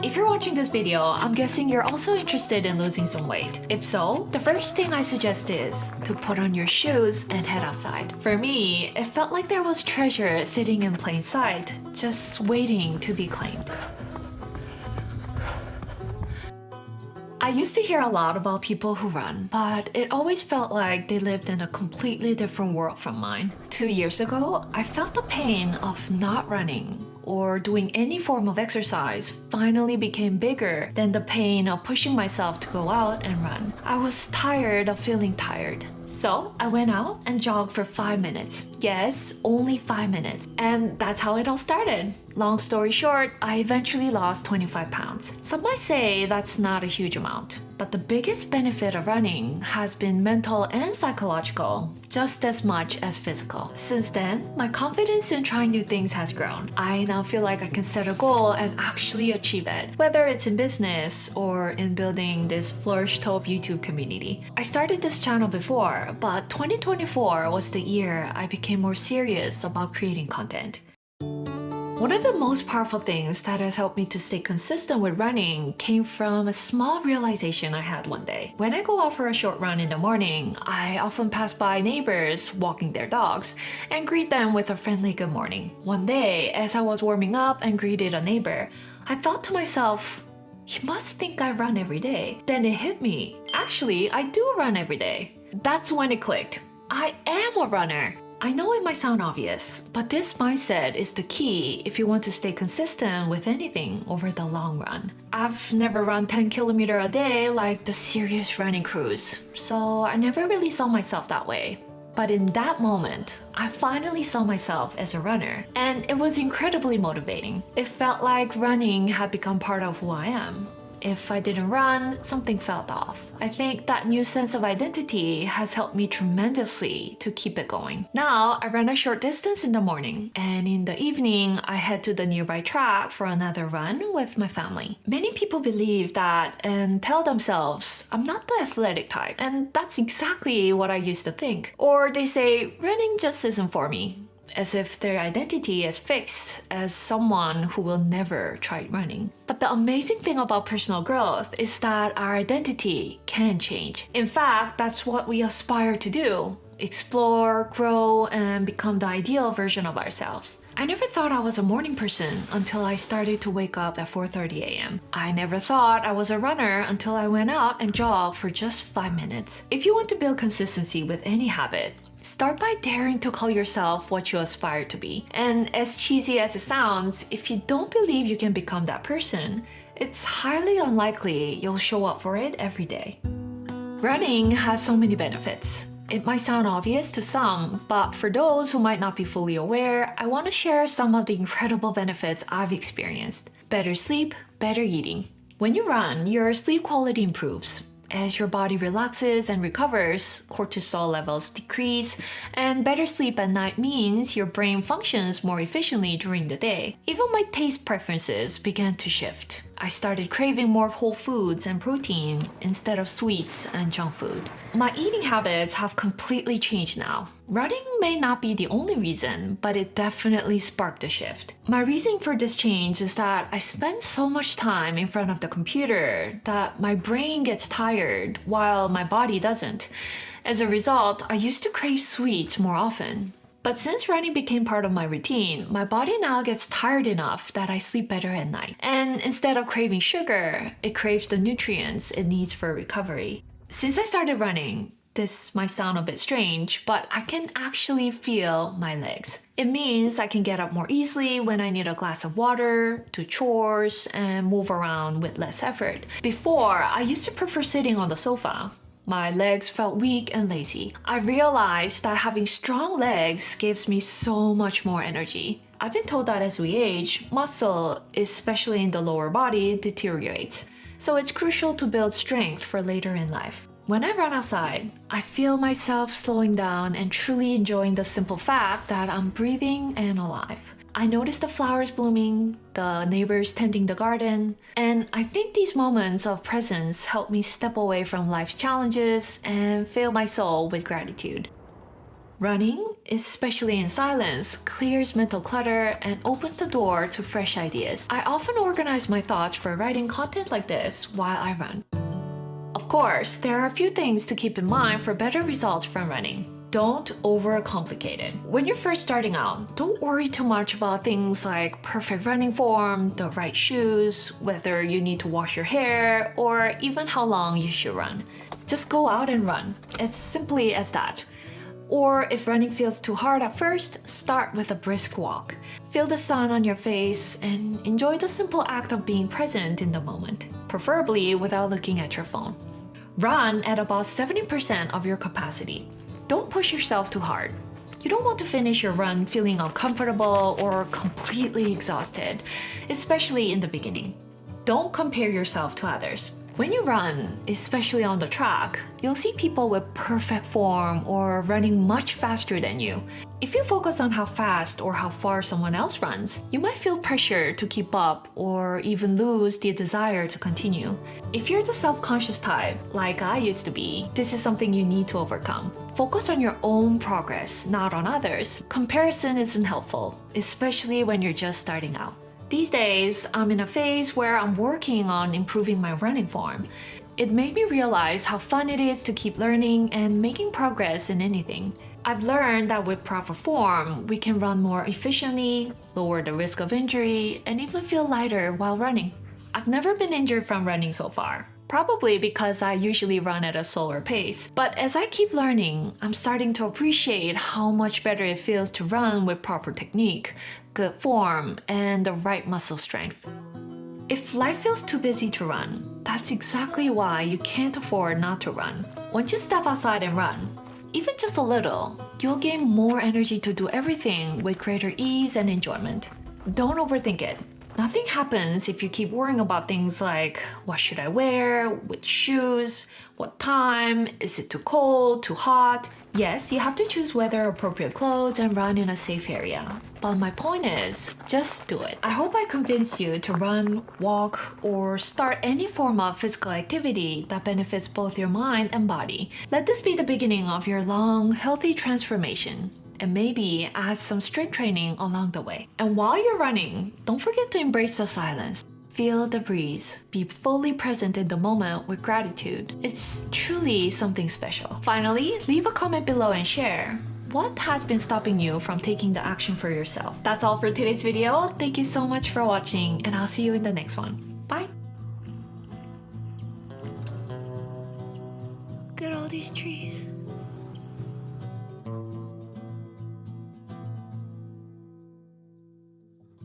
If you're watching this video, I'm guessing you're also interested in losing some weight. If so, the first thing I suggest is to put on your shoes and head outside. For me, it felt like there was treasure sitting in plain sight, just waiting to be claimed. I used to hear a lot about people who run, but it always felt like they lived in a completely different world from mine. 2 years ago, I felt the pain of not running or doing any form of exercise finally became bigger than the pain of pushing myself to go out and run. I was tired of feeling tired. So I went out and jogged for 5 minutes. Yes, only 5 minutes. And that's how it all started. Long story short, I eventually lost 25 pounds. Some might say that's not a huge amount, but the biggest benefit of running has been mental and psychological, just as much as physical. Since then, my confidence in trying new things has grown. I now feel like I can set a goal and actually achieve it, whether it's in business or in building this Flourish Tove YouTube community. I started this channel before, but 2024 was the year I became more serious about creating content. One of the most powerful things that has helped me to stay consistent with running came from a small realization I had one day. When I go out for a short run in the morning, I often pass by neighbors walking their dogs and greet them with a friendly good morning. One day, as I was warming up and greeted a neighbor, I thought to myself, he must think I run every day. Then it hit me. Actually, I do run every day. That's when it clicked. I am a runner. I know it might sound obvious, but this mindset is the key if you want to stay consistent with anything over the long run. I've never run 10 kilometers a day like the serious running crews, so I never really saw myself that way. But in that moment, I finally saw myself as a runner, and it was incredibly motivating. It felt like running had become part of who I am. If I didn't run, something felt off. I think that new sense of identity has helped me tremendously to keep it going. Now, I run a short distance in the morning, and in the evening, I head to the nearby track for another run with my family. Many people believe that and tell themselves, I'm not the athletic type, and that's exactly what I used to think. Or they say, running just isn't for me, as if their identity is fixed as someone who will never try running. But the amazing thing about personal growth is that our identity can change. In fact, that's what we aspire to do: explore, grow, and become the ideal version of ourselves. I never thought I was a morning person until I started to wake up at 4:30 a.m. I never thought I was a runner until I went out and jogged for just 5 minutes. If you want to build consistency with any habit, start by daring to call yourself what you aspire to be. And as cheesy as it sounds, if you don't believe you can become that person, it's highly unlikely you'll show up for it every day. Running has so many benefits. It might sound obvious to some, but for those who might not be fully aware, I want to share some of the incredible benefits I've experienced. Better sleep, better eating. When you run, your sleep quality improves. As your body relaxes and recovers, cortisol levels decrease, and better sleep at night means your brain functions more efficiently during the day. Even my taste preferences began to shift. I started craving more whole foods and protein instead of sweets and junk food. My eating habits have completely changed now. Running may not be the only reason, but it definitely sparked a shift. My reason for this change is that I spend so much time in front of the computer that my brain gets tired while my body doesn't. As a result, I used to crave sweets more often. But since running became part of my routine, my body now gets tired enough that I sleep better at night. And instead of craving sugar, it craves the nutrients it needs for recovery. Since I started running, this might sound a bit strange, but I can actually feel my legs. It means I can get up more easily when I need a glass of water, do chores, and move around with less effort. Before, I used to prefer sitting on the sofa. My legs felt weak and lazy. I realized that having strong legs gives me so much more energy. I've been told that as we age, muscle, especially in the lower body, deteriorates. So it's crucial to build strength for later in life. When I run outside, I feel myself slowing down and truly enjoying the simple fact that I'm breathing and alive. I notice the flowers blooming, the neighbors tending the garden, and I think these moments of presence help me step away from life's challenges and fill my soul with gratitude. Running, especially in silence, clears mental clutter and opens the door to fresh ideas. I often organize my thoughts for writing content like this while I run. Of course, there are a few things to keep in mind for better results from running. Don't overcomplicate it. When you're first starting out, don't worry too much about things like perfect running form, the right shoes, whether you need to wash your hair, or even how long you should run. Just go out and run. As simply as that. Or if running feels too hard at first, start with a brisk walk. Feel the sun on your face and enjoy the simple act of being present in the moment, preferably without looking at your phone. Run at about 70% of your capacity. Don't push yourself too hard. You don't want to finish your run feeling uncomfortable or completely exhausted, especially in the beginning. Don't compare yourself to others. When you run, especially on the track, you'll see people with perfect form or running much faster than you. If you focus on how fast or how far someone else runs, you might feel pressure to keep up or even lose the desire to continue. If you're the self-conscious type, like I used to be, this is something you need to overcome. Focus on your own progress, not on others. Comparison isn't helpful, especially when you're just starting out. These days, I'm in a phase where I'm working on improving my running form. It made me realize how fun it is to keep learning and making progress in anything. I've learned that with proper form, we can run more efficiently, lower the risk of injury, and even feel lighter while running. I've never been injured from running so far. Probably because I usually run at a slower pace. But as I keep learning, I'm starting to appreciate how much better it feels to run with proper technique, good form, and the right muscle strength. If life feels too busy to run, that's exactly why you can't afford not to run. Once you step outside and run, even just a little, you'll gain more energy to do everything with greater ease and enjoyment. Don't overthink it. Nothing happens if you keep worrying about things like, what should I wear, which shoes, what time, is it too cold, too hot? Yes, you have to choose weather appropriate clothes and run in a safe area. But my point is, just do it. I hope I convinced you to run, walk, or start any form of physical activity that benefits both your mind and body. Let this be the beginning of your long, healthy transformation. And maybe add some strength training along the way. And while you're running, don't forget to embrace the silence. Feel the breeze. Be fully present in the moment with gratitude. It's truly something special. Finally, leave a comment below and share. What has been stopping you from taking the action for yourself? That's all for today's video. Thank you so much for watching, and I'll see you in the next one. Bye! Look at all these trees.